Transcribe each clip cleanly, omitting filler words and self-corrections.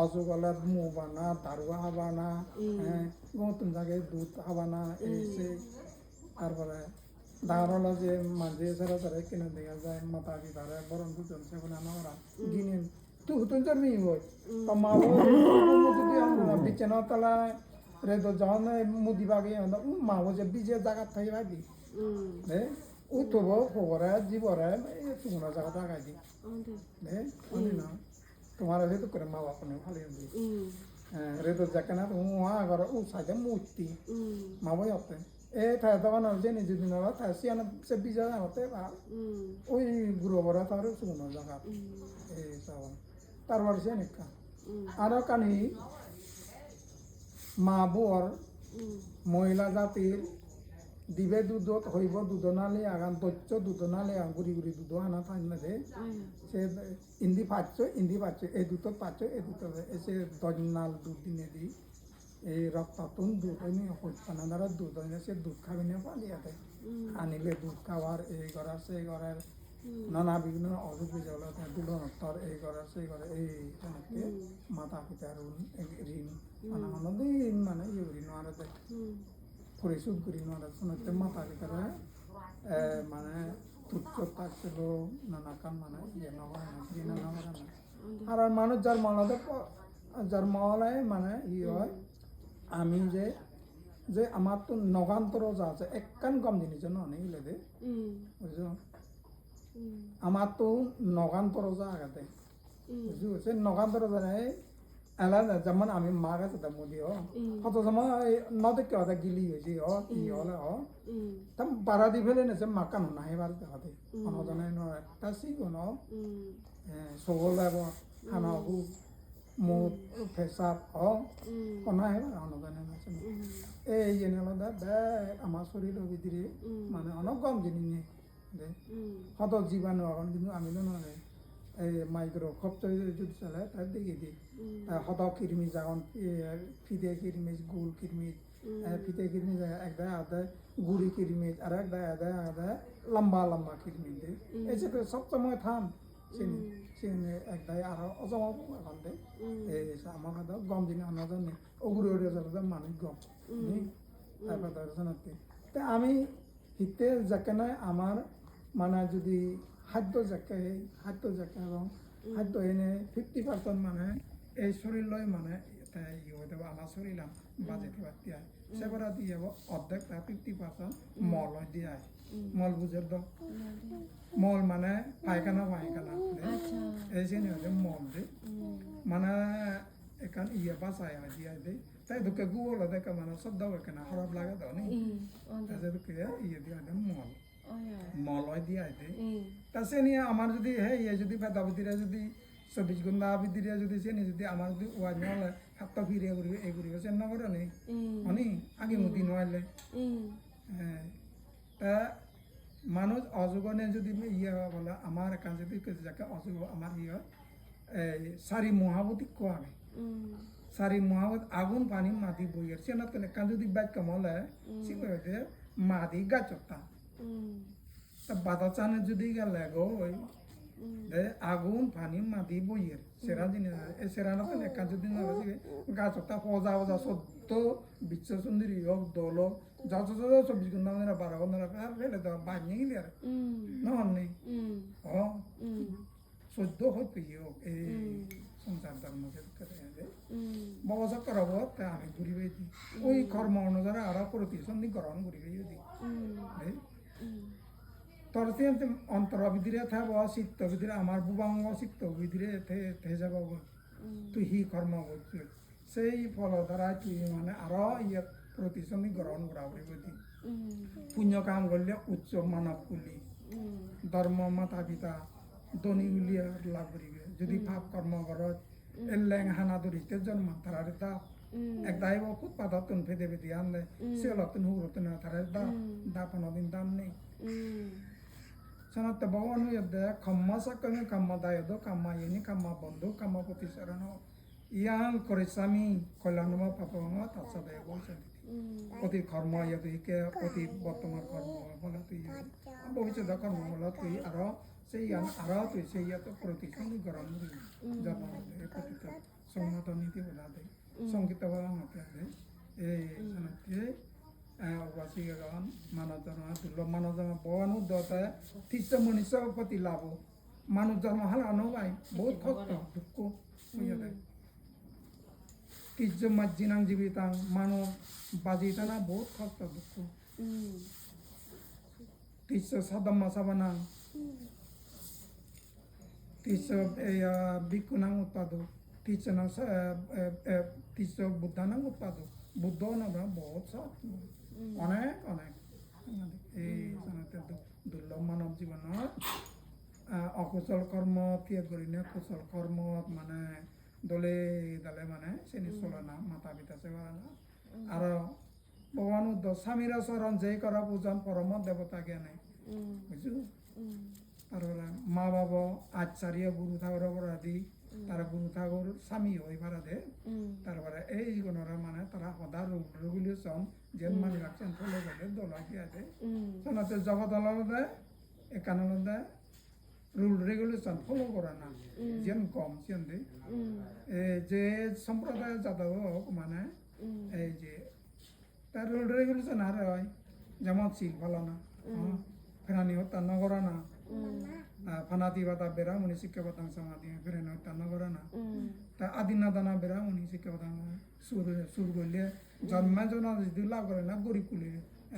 অজগলের মুখ বানা দারুয়া বানা হ্যাঁ নতুন জায়গায় দুধ হাবানা এসে তারপরে দাঁড়ালো যে মাঝে ছাড়া তারা কিনে দেখা যায় মাথা পিতারে বরং দুজন সেগুলো আমরা গিনে তুই হুতুন জন্মি হই তো মা যদি আমরা বিছানা তলায় রেদো যখন মুদি বাগে মা যে বিজে জায়গা থাকি ভাবি হ্যাঁ ওই তো খবরে জীবরে তোমরা জায়গা টাকাই দি হ্যাঁ না তোমার হেতু করে মা বাপ ভালো রেদো যাকে না আগর ও সাইডে মূর্তি মা বই হতে এ থাই তখন জেনে যদি না তাই সিয়ানো সে বিজা হতে বা ওই গুরু বড় তার শুনো জায়গা এই সব তারপর সে নিকা আরো কানি মা বর মহিলা জাতির দিবে দুধত হইব দুধ নালে আগান দৈত্য দুধ নালে গুড়ি গুড়ি দুধ আনা থাকি না সে ইন্দি পাচ্ছ এই দুধ পাচ্ছ এই দুধ এসে দজনাল দুধ দিনে দিই এই রক্তাতুন দুধ হয়নি হইপানা দ্বারা দুধ হয়নি সে দুধ খাবি না পালিয়াতে আনিলে দুধ খাওয়ার এই করার সেই করার নানা বিভিন্ন অসুখ বিজয় দুলনত্তর এই করার সেই করে এই মাতা পিতার ঋণ মানে দিন মানে ইয়ে ঋণ আর পরিশোধ করি নড়াতে মাথা ভিতরে মানে তুচ্ছ ছিল নানা কাম মানে ইয়ে নয় না আর মানুষ যার মলাতে যার মলায় মানে ই হয় আমি যে আমার তো নগান্তর যা আছে একখান কম জিনিস অনেক লেগে বুঝছো আমার তো নগান্তর যা আগাতে বুঝছো সে নগান্তর যায় আলাদা যেমন আমি মা গেছে তার মধ্যে কত সময় নদীকে হতে গিলি হয়েছে ই হলে তাম বাড়া দি ফেলে নেছে মাকানো না এবার দেখাতে অনজনে একটা শিখুন সবল লাগব খানা বুক মুখ পেশাব কনা এবার অনজনে নাচে এই জেনে আলাদা দেখ আমার শরীরের ভিতরে মানে অনেক কম জিনিস নেই কত জীবাণু এখন কিন্তু আমি তো নয় এই মাইক্রো খপচ যদি চলে তার দেখে দিই হত কিরমিজ যখন ফিতে কিরমিজ গুল কিরমিজ ফিতে কিরমিজ একদায় আদায় গুড়ি কিরমিজ আর একদায় আদায় আদায় লম্বা লম্বা কিরমিজ দে এই যে সবসময় থাম চিনি চিনি একদায় আরো অজমা এখন দে এই আমার কথা গম দিনে আনাজন নেই ওগুলো উড়ে যাবে মানুষ গম তারপর দর্শনার্থী তা আমি হিতে যাকে নয় আমার মানে যদি খাদ্য জাকে এবং খাদ্য এনে 50% মানে এই শরীর লয় মানে ইয়ে হতে আমার শরীর বাজেট দিয়ে সেগুলো দিয়ে অর্ধেক 50% মল দিয়ে মল বুঝের তো মল মানে পায়খানা এই যে মল দিয়ে মানে এখান ইয়ে বাসায় দিয়ে দেয় তাই দুঃখে গুগল দেখে মানে সব দাও এখানে খারাপ লাগে তো নেই দুঃখে ইয়ে দিয়ে মল মলয় দিয়ে তা সে নিয়ে আমার যদি হ্যাঁ ইয়ে যদি দাবিদিরা যদি 24 ঘন্টা দাবিদিরা যদি সে নিয়ে যদি আমার যদি ওয়াজ নহলে হাতটা ফিরে ঘুরবে এই ঘুরবে সে নগর নেই অনি আগে মুদি নহলে হ্যাঁ তা মানুষ অযোগনে যদি ইয়ে বলে আমার এখান যদি যাকে অযোগ আমার ইয়ে সারি মহাবতী কোয়া নেই সারি মহাবত আগুন পানি মাটি বইয়ের সে না কেন এখান যদি বাইক কমলে সে কয়ে মাটি গাছটা তা বাতা চানে যদি গেলে গো ওই আগুন পানি মাটি বইয়ের সেরা জিনিস এই সেরা না তো একা যদি না গাছটা হজা হজা সত্য বিশ্ব সুন্দরী হোক দল হোক যা 24 ঘন্টা 12 ঘন্টা ফেলে দেওয়া বানিয়ে গেলে আর নহন নেই সদ্য হতে হোক এই সংসার ধর্ম ববসা করাব তা আমি ঘুরিবে দিই ওই কর্ম অনুযায়ী আরো প্রতিসন্ধি গ্রহণ করিবে যদি তোর সে অন্তর ভিতরে থাকব চিত্ত ভিতরে আমার বুবাঙ্গ চিত্ত ভিতরে যাব তুই হি কর্ম করছি সেই ফল দ্বারা তুই মানে আরো ইয়ে প্রতিসন্ধি গ্রহণ করা করিবে দি পুণ্য কাম করলে উচ্চ মানব কুলি ধর্ম মাতা পিতা ধনী উলিয়া লাভ করিবে যদি পাপ কর্ম করত এলেং হানা ধরিতে জন্ম তার দা এক দাইব ফুটপাথ তুন ফেদে ফেদে আনলে সে লতুন হুরতুন তার দা 15 দিন দাম নেই সনাত ভগবান খম্মা সাকমে কাম্মা দায়দ কাম্মা ইনি কাম্মা বন্ধু কাম্মা প্রতিচরণ ইয়াং করিসামি কল্যাণম পাপম তাৎসাদয় বলছেন অতি কর্ম ইয়াদ ইকে অতি বর্তমান কর্ম বলা তুই ভবিষ্যৎ কর্ম বলা তুই আর সেই আরো তুই সেই প্রতিসন্ধি গরম জন্ম প্রতিত 성마도니디 보다데 성기타와 못하데 에 선한테 वासिगन मानव जन्म दुर्लभ मानव जन्म बहुत दता तीसरा मनुष्य पति लाभो मानव जन्म हलानो भाई बहुत खक्त दुख हो जाता है तीसरा मज्जिनां जीवितां मानव बाजीताना बहुत खक्त दुख तीसरा सादम मसाबना तीसरा बिकुनां उत्पादो तीसरा बुद्धानां उत्पादो बुद्धो ना बहुत सा অনেক অনেক এই দুর্লভ মানৱ জীৱনত অকুশল কৰ্ম ত্যাগ কৰি নে কুশল কৰ্ম মানে দলে দলে মানে চেনি চলা না মাতা পিতা সেৱা না আৰু ভগৱান স্বামীৰ চৰণ জয় কৰা পূজন পৰম দেৱতা জ্ঞানে বুজিছো তাৰপৰা মা বাবা আচাৰ্য গুৰু ঠাকুৰৰ পৰা আদি তারা গুরু ঠাকুর স্বামী হয়ে পারাদে তারপরে এই জীবনের মানে তারা সদা রেগুলেশন যেন মানে রাখছেন ফলো করে দোলা দিয়াতে শোনাতে জগৎ আলাদা একানন্দে রুল রেগুলেশন ফলো করে না যেন কম সেন যে সম্প্রদায় যাদব মানে এই যে তার রুল রেগুলেশন আর হয় যেমন শিল ফলানা ফেরানি হত্যা নগরা না ফানাতি বাতা বেরা উনি শিক্ষা বাতাং সমাধি ফেরেন হত্যা নগরা না তা আদিনা দানা বেরা উনি শিক্ষা বাতাং সুর করলে জন্মে জনা যদি লাভ করে না গরিব কুলি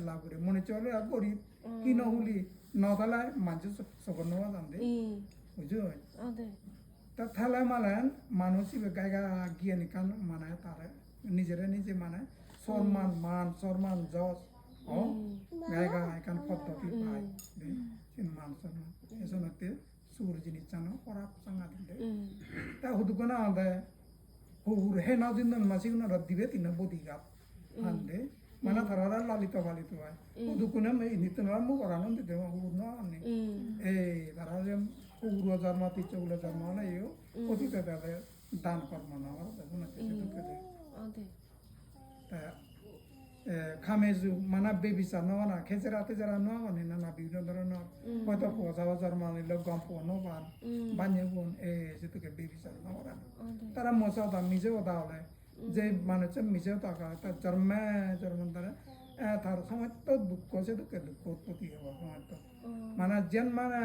লাভ করে মনে চলে আর গরিব কি নহলি নদালায় মানুষ সকল নেওয়া জানতে বুঝছো তা থালে মালেন মানুষ গায়গা জ্ঞানী কান মানে তারে নিজেরে নিজে মানে সম্মান মান সম্মান যশ গায়গা এখান পদ্ধতি পায় মান সম্মান এসনতে সুর জিনিস চানো পরাপ সাঙ্গা দিলে তা হুদুকনা আদে হুর হে না দিন মাসিগুনা দিবে তিন বদিগাপ আনলে mana tarara lalito balito ay udukuna me initna mo korano dite ma urno ani tarare uro jarma ticho ula jarma na yo otite dade dan karma na ara duna ticho kede ade ta খামেজু মানে বেবিসা না খেজরাতে যারা ন মানে না বিভিন্ন ধরনের হয়তো পজাও German লোক গম পনো বান বানিয়ে যেটুকে বেবিসা না ওরা তারা মশা দা মিজেও দাওলে যে মানুষ মিজেও টাকা তার জন্মান তারা তার সময় তো দুঃখ সে দুঃখে দুঃখ উৎপত্তি হওয়া সময় তো মানে যেন মানে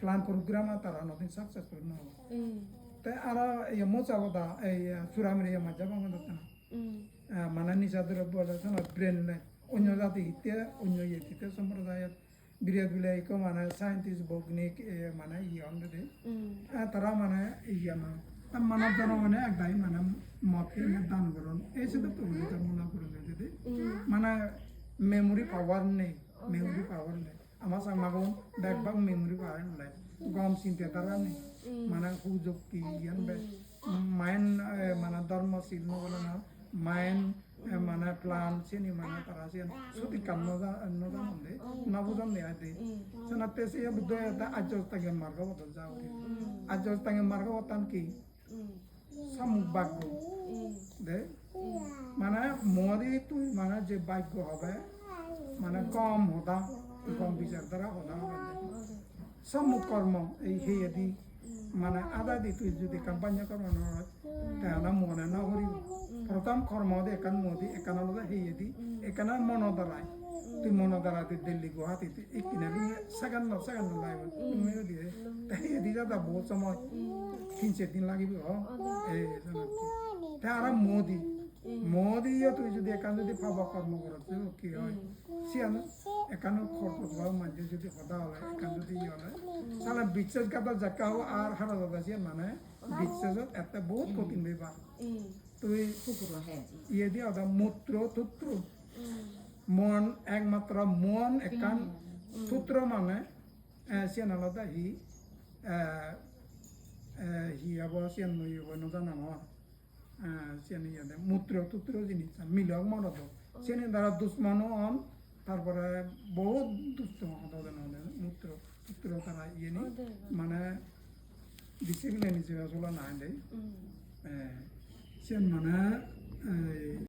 প্ল্যান প্রোগ্রাম তারা নতুন সাকসেসফুল না তাই আর মশা দা এই সুরামের মাজা বাংলা না mana nisha drobbo la sana brain ne onyo jati hitte onyo yetite sampradayat biriyat bilai ko mana scientist bognik mana yonde de tara mana yana tam mana jana mane ekdai mana mokke ne dan goron ese to tuli ta mona goron de mana memory power ne ama samagon backbag memory power ne gom sinte tara ne mana hujokti yan be mind mana dharma silno bola na mine মানে plan চিনি মানে তারা চিন সুতি কাম নজা নন্দে নবুজন নে আইতে সনাতে সে বুদ্ধ এটা আজজ তাকে মার্গ বদল যাও আজজ তাকে মার্গ বতান কি সামুক ভাগ্য দে মানে মোদি তুই মানে যে ভাগ্য হবে মানে কম হতা কম বিচার দ্বারা হতা হবে সামুক কর্ম এই হেদি মানে আদা দি তুই যদি কাম্পানি কর্ম নয় তাহলে মনে না করিব প্রথম কর্ম দে একান মোদি একানলদা হেদি একানা মন দ্বারাই তুই মন দ্বারা তুই দিল্লি গুয়াহাটিতে একিনা দিন সেকেন্ড লাইব তুমি দিয়ে তাই এদি যাতা বহুত সময় 3-4 দিন লাগিব এই তা আর মোদি তুই যদি একান যদি পাবা কর্ম করতে কি হয় সিয়ান একান খরচ হওয়া মানুষ যদি হদা হয় একান যদি হলে সালা বিশ্বাসঘাত জাকাও আর হারা দাদা সিয়ান মানে বিশ্বাসত একটা বহুত কঠিন ব্যাপার তুই ইয়ে দিয়ে ওটা মূত্র তুত্র মন একমাত্র মন একান তুত্র মানে সিয়ান আলাদা হি আবার সিয়ান নই নজানা নয় সিয়ান ইয়াদে মূত্র তুত্র জিনিস মিলক মনত সিয়ান দ্বারা দুশ্মন অন তারপরে বহুত দুষ্ট হতে মূত্র তুত্র তারা ইয়ে নি মানে ডিসিপ্লিন হিসেবে আসলে নাই দেয় সিয়ান মানে